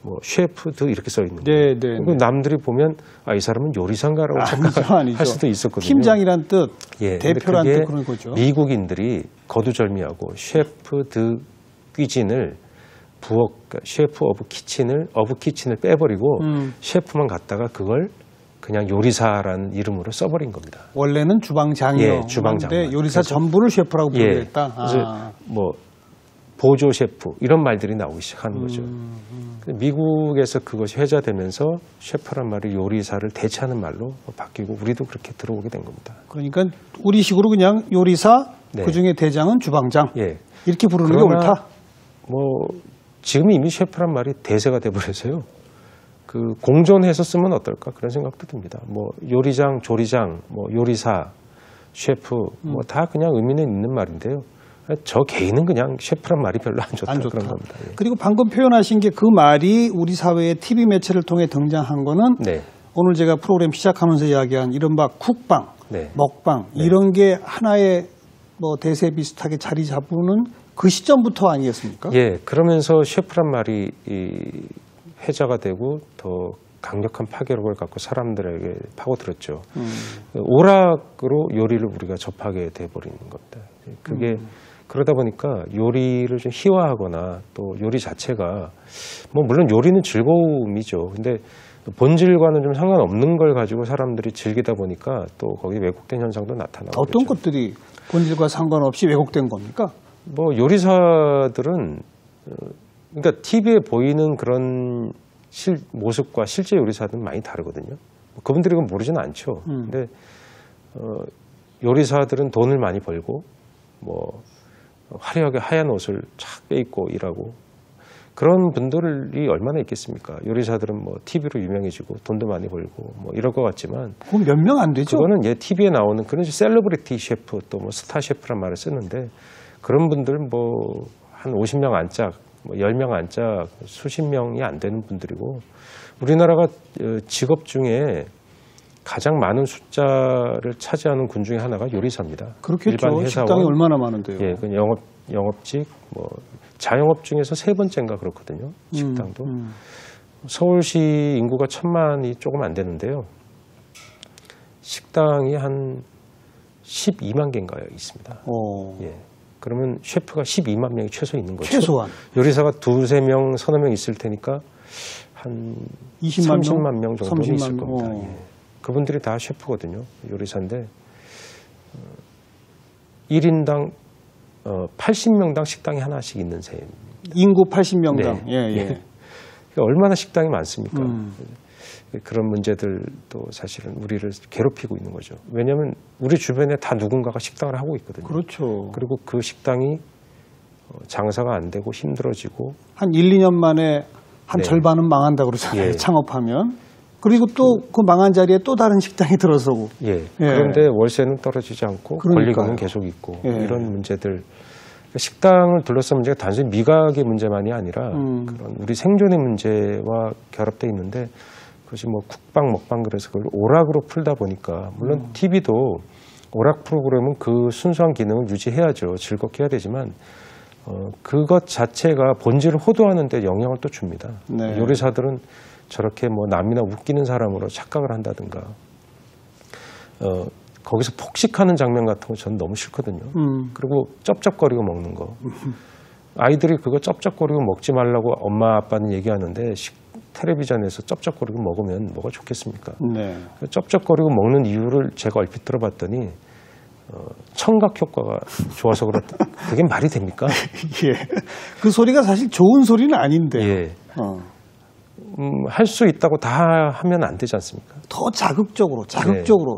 뭐 셰프도 이렇게 써 있는 거예요. 네. 남들이 보면 이 사람은 요리사인가라고 생각할 수도 있었거든요. 팀장이란 뜻, 예, 대표란 근데 뜻 그런 거죠. 미국인들이 거두절미하고 셰프 드 귀진을 셰프 오브 키친을 빼버리고 셰프만 갖다가 그걸 그냥 요리사라는 이름으로 써버린 겁니다. 원래는 주방장이요. 예, 주방장만. 요리사 전부를 셰프라고 부르겠다. 그래서 뭐 보조 셰프 이런 말들이 나오기 시작하는 거죠. 미국에서 그것이 회자되면서 셰프란 말이 요리사를 대체하는 말로 바뀌고 우리도 그렇게 들어오게 된 겁니다. 그러니까 우리식으로 그냥 요리사, 네. 그중에 대장은 주방장 예. 이렇게 부르는 게 그러나 옳다. 뭐 지금 이미 셰프란 말이 대세가 돼버려서요. 그 공존해서 쓰면 어떨까 그런 생각도 듭니다. 뭐 요리장, 조리장, 뭐 요리사, 셰프 뭐 다 그냥 의미는 있는 말인데요. 저 개인은 그냥 셰프란 말이 별로 안 좋다. 그런 겁니다. 예. 그리고 방금 표현하신 게 그 말이 우리 사회의 TV 매체를 통해 등장한 거는 네. 오늘 제가 프로그램 시작하면서 이야기한 이른바 쿡방, 네. 먹방 네. 이런 게 하나의 뭐 대세 비슷하게 자리 잡는 그 시점부터 아니겠습니까? 예, 그러면서 셰프란 말이 회자가 되고 더 강력한 파괴력을 갖고 사람들에게 파고들었죠. 오락으로 요리를 우리가 접하게 돼버리는 겁니다. 그게 그러다 보니까 요리를 좀 희화하거나 또 요리 자체가 뭐 물론 요리는 즐거움이죠. 근데 본질과는 좀 상관없는 걸 가지고 사람들이 즐기다 보니까 또 거기 왜곡된 현상도 나타나고 어떤 그렇죠. 것들이 본질과 상관없이 왜곡된 겁니까? 뭐 요리사들은 그러니까 TV에 보이는 그런 모습과 실제 요리사들은 많이 다르거든요. 그분들이 그건 모르지는 않죠. 근데 요리사들은 돈을 많이 벌고 뭐 화려하게 하얀 옷을 착 빼입고 일하고 그런 분들이 얼마나 있겠습니까? 요리사들은 뭐 TV로 유명해지고 돈도 많이 벌고 뭐 이럴 것 같지만 그건 몇 명 안 되죠? 그거는 TV에 나오는 그런 셀러브리티 셰프 또 뭐 스타 셰프란 말을 쓰는데 그런 분들 뭐 한 50명 안짝 뭐 10명 안짝 수십 명이 안 되는 분들이고 우리나라가 직업 중에 가장 많은 숫자를 차지하는 군 중에 하나가 요리사입니다. 그렇겠죠. 일반 회사원, 식당이 얼마나 많은데요. 예, 그 영업직, 뭐 자영업 중에서 세 번째인가 그렇거든요. 식당도. 서울시 인구가 1,000만이 조금 안 되는데요. 식당이 한 12만 개인가요 있습니다. 예. 그러면 셰프가 12만 명이 최소 있는 거죠. 최소한. 요리사가 두세 명, 서너 명 있을 테니까 한 20만 30만 명 정도는 30만 있을 겁니다. 예. 그분들이 다 셰프거든요. 요리사인데 1인당 80명당 식당이 하나씩 있는 셈입니다. 인구 80명당. 네. 예. 얼마나 식당이 많습니까? 그런 문제들도 사실은 우리를 괴롭히고 있는 거죠. 왜냐하면 우리 주변에 다 누군가가 식당을 하고 있거든요. 그렇죠. 그리고 그 식당이 장사가 안 되고 힘들어지고 한 1, 2년 만에 한 네. 절반은 망한다 그러잖아요. 예. 창업하면. 그리고 또 그 망한 자리에 또 다른 식당이 들어서고. 예. 그런데 월세는 떨어지지 않고 그러니까요. 권리금은 계속 있고 예. 이런 문제들. 식당을 둘러싼 문제가 단순히 미각의 문제만이 아니라 그런 우리 생존의 문제와 결합되어 있는데 그것이 뭐 국방, 먹방 그래서 그걸 오락으로 풀다 보니까 물론 TV도 오락 프로그램은 그 순수한 기능을 유지해야죠. 즐겁게 해야 되지만 그것 자체가 본질을 호도하는 데 영향을 또 줍니다. 네. 요리사들은 저렇게 뭐 남이나 웃기는 사람으로 착각을 한다든가 거기서 폭식하는 장면 같은 거 저는 너무 싫거든요. 그리고 쩝쩝거리고 먹는 거. 아이들이 그거 쩝쩝거리고 먹지 말라고 엄마 아빠는 얘기하는데 텔레비전에서 쩝쩝거리고 먹으면 뭐가 좋겠습니까? 네. 쩝쩝거리고 먹는 이유를 제가 얼핏 들어봤더니 청각 효과가 좋아서 그렇다. 그게 말이 됩니까? 예. 그 소리가 사실 좋은 소리는 아닌데. 예. 할 수 있다고 다 하면 안 되지 않습니까? 더 자극적으로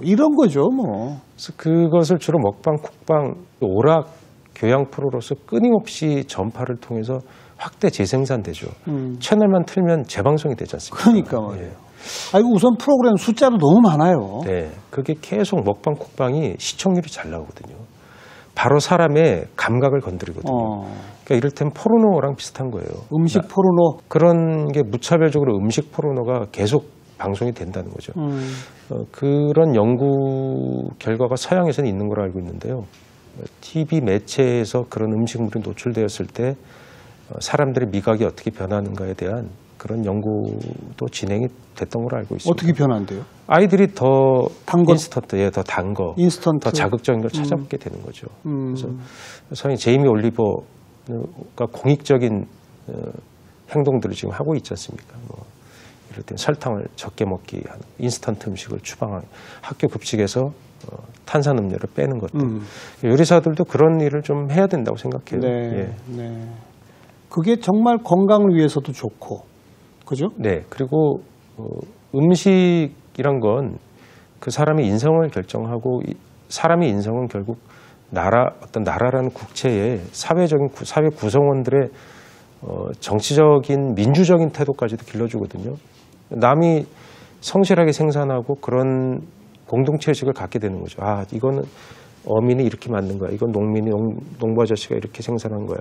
이런 거죠, 뭐. 그래서 그것을 주로 먹방, 쿡방, 오락 교양 프로로서 끊임없이 전파를 통해서 확대 재생산되죠. 채널만 틀면 재방송이 되지 않습니까? 그러니까 말이에요. 아이고 우선 프로그램 숫자도 너무 많아요. 네, 그게 계속 먹방, 쿡방이 시청률이 잘 나오거든요. 바로 사람의 감각을 건드리거든요. 그러니까 이를테면 포르노랑 비슷한 거예요. 음식 포르노. 그런 게 무차별적으로 음식 포르노가 계속 방송이 된다는 거죠. 그런 연구 결과가 서양에서는 있는 걸로 알고 있는데요. TV 매체에서 그런 음식물이 노출되었을 때 사람들의 미각이 어떻게 변하는가에 대한 그런 연구도 진행이 됐던 걸로 알고 있습니다. 어떻게 변한대요? 아이들이 더 단 거? 인스턴트, 더 단 거, 인스턴트. 더 자극적인 걸 찾아보게 되는 거죠. 그래서 성인 제이미 올리버가 공익적인 행동들을 지금 하고 있지 않습니까? 뭐 이럴 때 설탕을 적게 먹기, 인스턴트 음식을 추방하기, 학교 급식에서 탄산음료를 빼는 것들. 요리사들도 그런 일을 좀 해야 된다고 생각해요. 네, 예. 네. 그게 정말 건강을 위해서도 좋고, 그죠? 네. 그리고 음식이란 건 그 사람의 인성을 결정하고 사람의 인성은 결국 어떤 나라라는 국체의 사회 구성원들의 정치적인 민주적인 태도까지도 길러주거든요. 남이 성실하게 생산하고 그런 공동체 의식을 갖게 되는 거죠. 아, 이거는 어민이 이렇게 만든 거야. 이건 농부 아저씨가 이렇게 생산한 거야.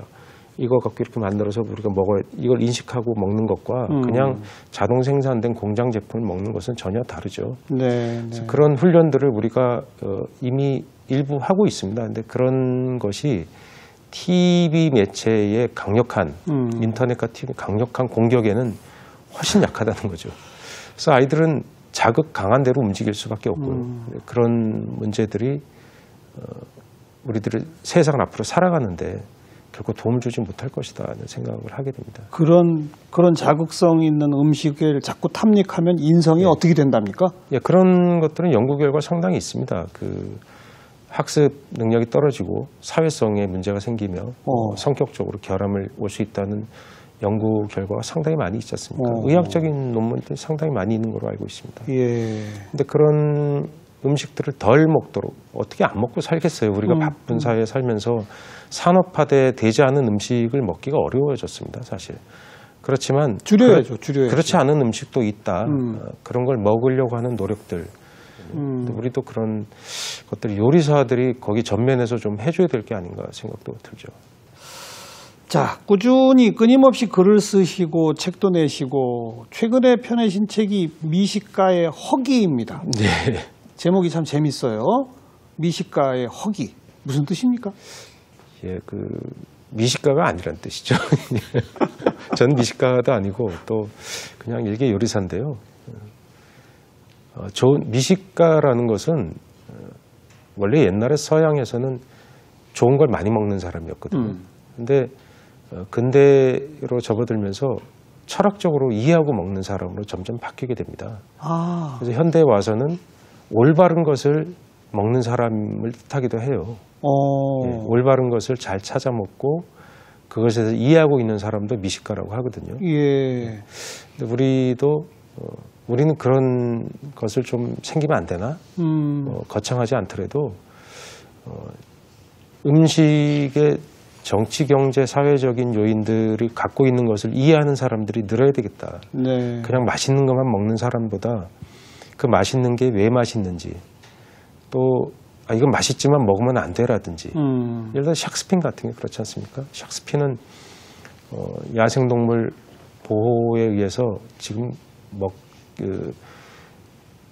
이거 갖고 이렇게 만들어서 우리가 먹어야, 이걸 인식하고 먹는 것과 그냥 자동 생산된 공장 제품을 먹는 것은 전혀 다르죠. 네, 그래서 그런 훈련들을 우리가 이미 일부 하고 있습니다. 그런데 그런 것이 TV 매체의 강력한 인터넷과 TV 강력한 공격에는 훨씬 약하다는 거죠. 그래서 아이들은 자극 강한 대로 움직일 수밖에 없고요. 그런 문제들이 우리들의 세상을 앞으로 살아가는데 결코 도움을 주지 못할 것이다 하는 생각을 하게 됩니다. 그런 자극성 있는 음식을 자꾸 탐닉하면 인성이 어떻게 된답니까? 예, 그런 것들은 연구 결과 상당히 있습니다. 그 학습 능력이 떨어지고 사회성에 문제가 생기며 성격적으로 결함을 올 수 있다는 연구 결과가 상당히 많이 있지 않습니까? 의학적인 논문들이 상당히 많이 있는 걸로 알고 있습니다. 예. 근데 그런 음식들을 덜 먹도록 어떻게 안 먹고 살겠어요? 우리가 바쁜 사회에 살면서 산업화되지 않은 음식을 먹기가 어려워졌습니다, 사실. 그렇지만 줄여야죠. 그렇지 않은 음식도 있다. 그런 걸 먹으려고 하는 노력들. 우리도 그런 것들 요리사들이 거기 전면에서 좀 해줘야 될 게 아닌가 생각도 들죠. 자, 꾸준히 끊임없이 글을 쓰시고 책도 내시고 최근에 펴내신 책이 미식가의 허기입니다. 네. 제목이 참 재밌어요. 미식가의 허기. 무슨 뜻입니까? 예, 미식가가 아니란 뜻이죠. 전 미식가도 아니고 또 그냥 일개 요리사인데요. 좋은 미식가라는 것은 원래 옛날에 서양에서는 좋은 걸 많이 먹는 사람이었거든요. 근데 근대로 접어들면서 철학적으로 이해하고 먹는 사람으로 점점 바뀌게 됩니다. 그래서 현대에 와서는 올바른 것을 먹는 사람을 뜻하기도 해요. 예, 올바른 것을 잘 찾아 먹고 그것에 대해서 이해하고 있는 사람도 미식가라고 하거든요. 예. 근데 우리는 그런 것을 좀 챙기면 안 되나? 거창하지 않더라도 음식의 정치, 경제, 사회적인 요인들이 갖고 있는 것을 이해하는 사람들이 늘어야 되겠다. 네. 그냥 맛있는 것만 먹는 사람보다 그 맛있는 게 왜 맛있는지 또 이건 맛있지만 먹으면 안 돼라든지 예를 들어 샥스핀 같은 게 그렇지 않습니까? 샥스핀은 야생동물 보호에 의해서 지금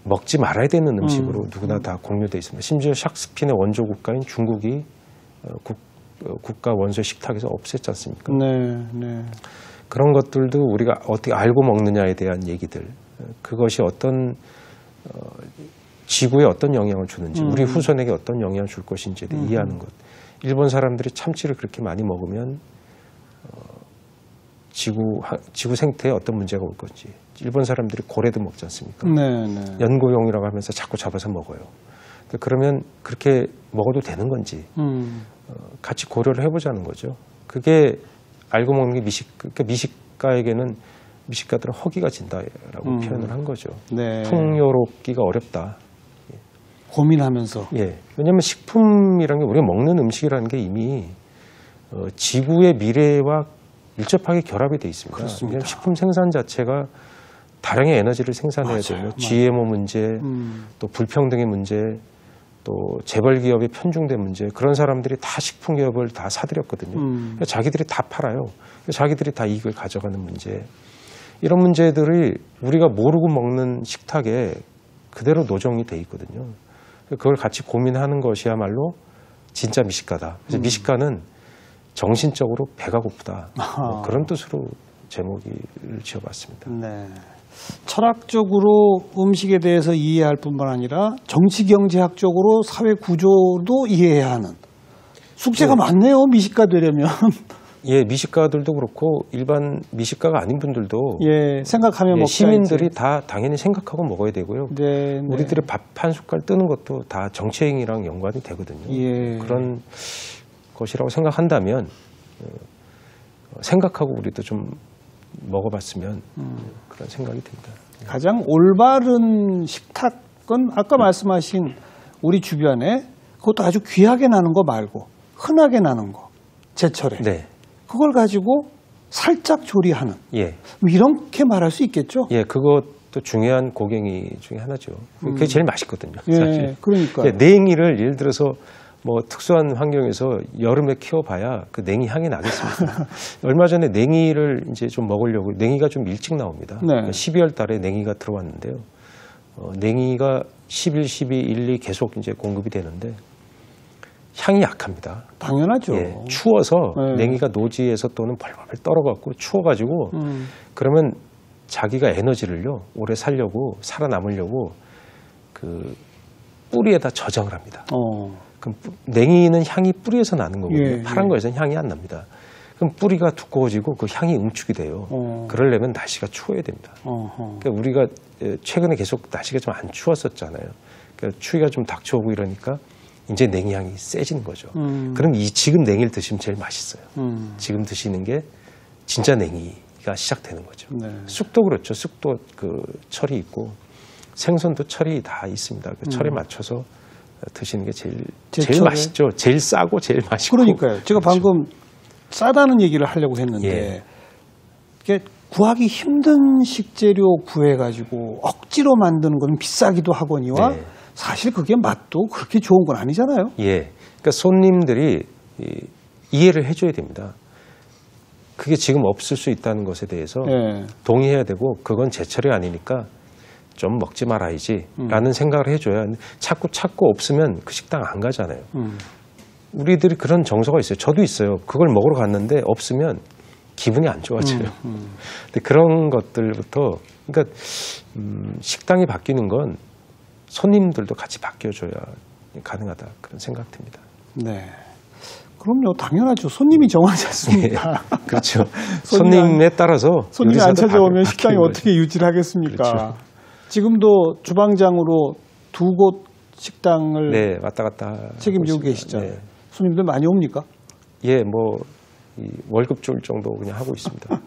먹지 말아야 되는 음식으로 누구나 다 공유되어 있습니다. 심지어 샥스핀의 원조 국가인 중국이 국가 원소 식탁에서 없앴지 않습니까? 네, 네. 그런 것들도 우리가 어떻게 알고 먹느냐에 대한 얘기들, 그것이 어떤 지구에 어떤 영향을 주는지, 우리 후손에게 어떤 영향을 줄 것인지에 대해 이해하는 것. 일본 사람들이 참치를 그렇게 많이 먹으면 지구 생태에 어떤 문제가 올 건지. 일본 사람들이 고래도 먹지 않습니까? 네, 네. 연고용이라고 하면서 자꾸 잡아서 먹어요. 그러면 그렇게 먹어도 되는 건지 같이 고려를 해보자는 거죠. 그게 알고 먹는 게 그러니까 미식가들은 허기가 진다라고 표현을 한 거죠. 네. 풍요롭기가 어렵다. 고민하면서. 예. 왜냐하면 식품이라는 게 우리가 먹는 음식이라는 게 이미 지구의 미래와 밀접하게 결합이 돼 있습니다. 그렇습니다. 왜냐하면 식품 생산 자체가 다량의 에너지를 생산해야 되고 GMO 문제, 또 불평등의 문제, 또 재벌 기업의 편중된 문제, 그런 사람들이 다 식품 기업을 다 사들였거든요. 그러니까 자기들이 다 팔아요. 자기들이 다 이익을 가져가는 문제. 이런 문제들이 우리가 모르고 먹는 식탁에 그대로 노정이 돼 있거든요. 그걸 같이 고민하는 것이야말로 진짜 미식가다. 그래서 미식가는 정신적으로 배가 고프다. 그런 뜻으로 제목을 지어봤습니다. 네. 철학적으로 음식에 대해서 이해할 뿐만 아니라 정치경제학적으로 사회 구조도 이해해야 하는 숙제가 많네요. 미식가 되려면. 예, 미식가들도 그렇고 일반 미식가가 아닌 분들도 예, 생각하면 먹어야지. 시민들이 다 당연히 생각하고 먹어야 되고요. 네, 네. 우리들의 밥 한 숟갈 뜨는 것도 다 정치행위랑 연관이 되거든요. 예. 그런 것이라고 생각한다면 생각하고 우리도 좀 먹어봤으면 그런 생각이 듭니다. 가장 올바른 식탁은 아까 말씀하신 우리 주변에 그것도 아주 귀하게 나는 거 말고 흔하게 나는 거, 제철에. 네. 그걸 가지고 살짝 조리하는. 예. 뭐 이렇게 말할 수 있겠죠? 예, 그것도 중요한 고갱이 중에 하나죠. 그게 제일 맛있거든요. 사실. 예, 그러니까요. 예, 냉이를 예를 들어서 뭐 특수한 환경에서 여름에 키워봐야 그 냉이 향이 나겠습니까? 얼마 전에 냉이를 이제 좀 먹으려고 냉이가 좀 일찍 나옵니다. 네. 12월 달에 냉이가 들어왔는데요. 냉이가 11, 12, 1, 2 계속 이제 공급이 되는데 향이 약합니다. 당연하죠. 예, 추워서 네. 냉이가 노지에서 또는 벌벌 떨어갖고 추워가지고 그러면 자기가 에너지를요 오래 살아남으려고 그 뿌리에다 저장을 합니다. 그럼 냉이는 향이 뿌리에서 나는 거거든요. 예, 파란 예. 거에서는 향이 안 납니다. 그럼 뿌리가 두꺼워지고 그 향이 응축이 돼요. 그러려면 날씨가 추워야 됩니다. 그러니까 우리가 최근에 계속 날씨가 좀 안 추웠었잖아요. 그러니까 추위가 좀 닥쳐오고 이러니까 이제 냉이 향이 세지는 거죠. 그럼 지금 냉이를 드시면 제일 맛있어요. 지금 드시는 게 진짜 냉이가 시작되는 거죠. 네. 쑥도 그렇죠. 쑥도 그 철이 있고 생선도 철이 다 있습니다. 그 철에 맞춰서 드시는 게 제일 맛있죠. 제일 싸고 제일 맛있고. 그러니까요. 제가 방금 싸다는 얘기를 하려고 했는데 예. 이게 구하기 힘든 식재료 구해가지고 억지로 만드는 건 비싸기도 하거니와 네. 사실 그게 맛도 그렇게 좋은 건 아니잖아요. 예. 그러니까 손님들이 이해를 해줘야 됩니다. 그게 지금 없을 수 있다는 것에 대해서 예. 동의해야 되고 그건 제철이 아니니까 좀 먹지 말아야지 라는 생각을 해줘야 자꾸 찾고 없으면 그 식당 안 가잖아요. 우리들이 그런 정서가 있어요. 저도 있어요. 그걸 먹으러 갔는데 없으면 기분이 안 좋아져요. 근데 그런 것들부터 그러니까 식당이 바뀌는 건 손님들도 같이 바뀌어줘야 가능하다 그런 생각 듭니다. 네. 그럼요, 당연하죠. 손님이 정하지 않습니까? 네, 그렇죠. 손님에 따라서 손님이 안 찾아오면 식당이 어떻게 유지를 하겠습니까? 그렇죠. 지금도 주방장으로 2곳 식당을 네, 왔다 갔다 책임지고 계시잖아요. 네. 손님들 많이 옵니까? 예, 뭐 월급 줄 정도 그냥 하고 있습니다.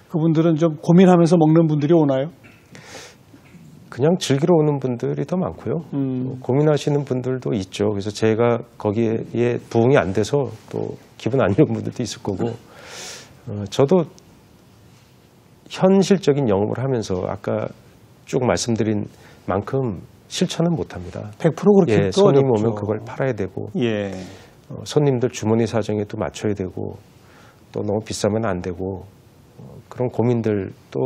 그분들은 좀 고민하면서 먹는 분들이 오나요? 그냥 즐기러 오는 분들이 더 많고요. 고민하시는 분들도 있죠. 그래서 제가 거기에 부응이 안 돼서 또 기분 안 좋은 분들도 있을 거고, 저도 현실적인 영업을 하면서 아까 쭉 말씀드린 만큼 실천은 못합니다. 100% 그렇게 예, 손님 오면 그걸 팔아야 되고, 예. 손님들 주머니 사정에 또 맞춰야 되고, 또 너무 비싸면 안 되고, 그런 고민들 또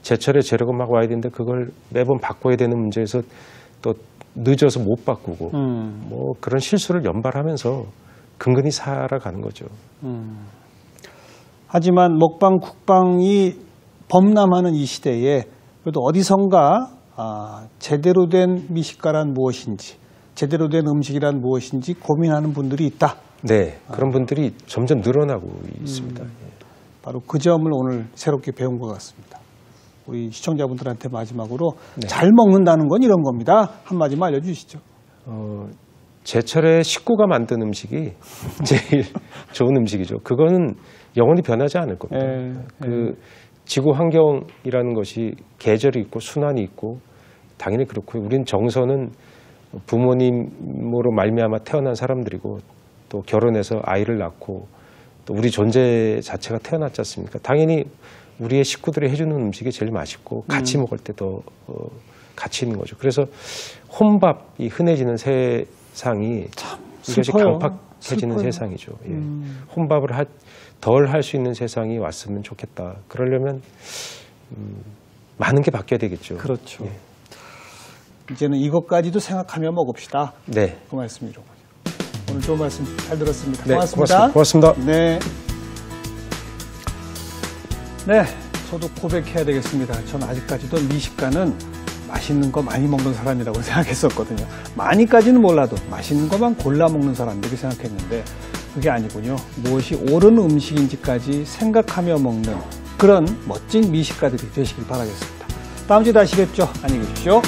제철에 재료가 막 와야 되는데 그걸 매번 바꿔야 되는 문제에서 또 늦어서 못 바꾸고 뭐 그런 실수를 연발하면서 근근히 살아가는 거죠. 하지만 먹방, 국방이 범람하는 이 시대에 그래도 어디선가 제대로 된 미식가란 무엇인지, 제대로 된 음식이란 무엇인지 고민하는 분들이 있다. 네, 그런 분들이 점점 늘어나고 있습니다. 바로 그 점을 오늘 새롭게 배운 것 같습니다. 우리 시청자분들한테 마지막으로 네. 잘 먹는다는 건 이런 겁니다. 한마디만 알려주시죠. 제철에 식구가 만든 음식이 제일 좋은 음식이죠. 그거는 영원히 변하지 않을 겁니다. 지구 환경이라는 것이 계절이 있고 순환이 있고 당연히 그렇고요. 우린 정서는 부모님으로 말미암아 태어난 사람들이고 또 결혼해서 아이를 낳고 또 우리 존재 자체가 태어났지 않습니까? 당연히 우리의 식구들이 해주는 음식이 제일 맛있고 같이 먹을 때 더 가치 있는 거죠. 그래서 혼밥이 흔해지는 세상이 이것이 강팍해지는 세상이죠. 예. 혼밥을 덜 할 수 있는 세상이 왔으면 좋겠다. 그러려면 많은 게 바뀌어야 되겠죠. 그렇죠. 예. 이제는 이것까지도 생각하며 먹읍시다. 네. 그 말씀이로군요. 오늘 좋은 말씀 잘 들었습니다. 네, 고맙습니다. 고맙습니다. 네. 네, 저도 고백해야 되겠습니다. 저는 아직까지도 미식가는 맛있는 거 많이 먹는 사람이라고 생각했었거든요. 많이까지는 몰라도 맛있는 것만 골라 먹는 사람 이렇게 생각했는데 그게 아니군요. 무엇이 옳은 음식인지까지 생각하며 먹는 그런 멋진 미식가들이 되시길 바라겠습니다. 다음 주에 다시 뵙죠. 안녕히 계십시오.